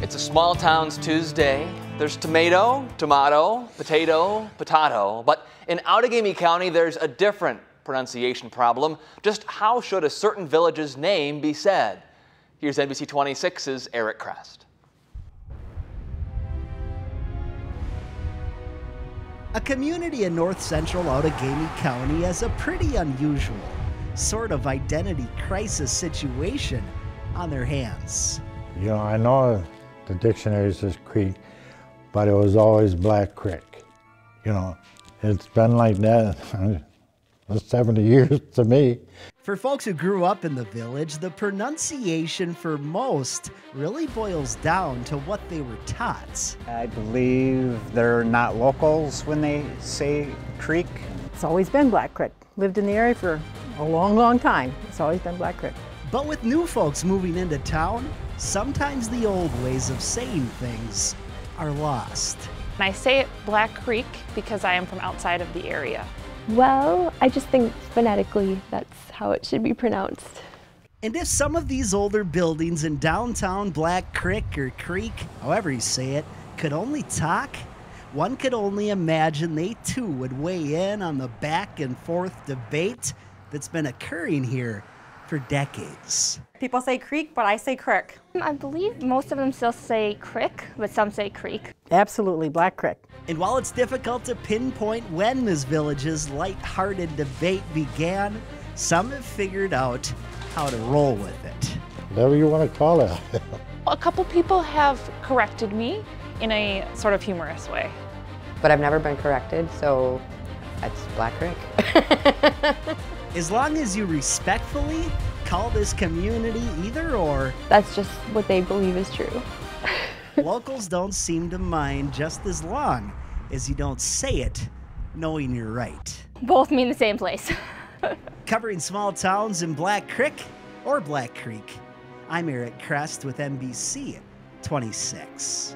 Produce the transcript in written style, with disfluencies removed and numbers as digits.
It's a small towns Tuesday. There's tomato, tomato, potato, potato. But in Outagamie County, there's a different pronunciation problem. Just how should a certain village's name be said? Here's NBC 26's Eric Crest. A community in north central Outagamie County has a pretty unusual sort of identity crisis situation on their hands. You know, I know the dictionary says creek, but it was always Black Creek. You know, it's been like that for 70 years to me. For folks who grew up in the village, the pronunciation for most really boils down to what they were taught. I believe they're not locals when they say creek. It's always been Black Creek. Lived in the area for a long, long time. It's always been Black Creek. But with new folks moving into town, sometimes the old ways of saying things are lost. I say it Black Creek because I am from outside of the area. Well, I just think phonetically that's how it should be pronounced. And if some of these older buildings in downtown Black Creek or Creek, however you say it, could only talk, one could only imagine they too would weigh in on the back and forth debate that's been occurring here for decades. People say creek, but I say crick. I believe most of them still say crick, but some say creek. Absolutely, Black Creek. And while it's difficult to pinpoint when this village's light-hearted debate began, some have figured out how to roll with it. Whatever you want to call it. A couple people have corrected me in a sort of humorous way. But I've never been corrected, so it's Black Creek. As long as you respectfully call this community either or, That's just what they believe is true. locals don't seem to mind just as long as you don't say it knowing you're right. Both mean the same place. Covering small towns in Black Creek or Black Creek, I'm Eric Crest with NBC 26.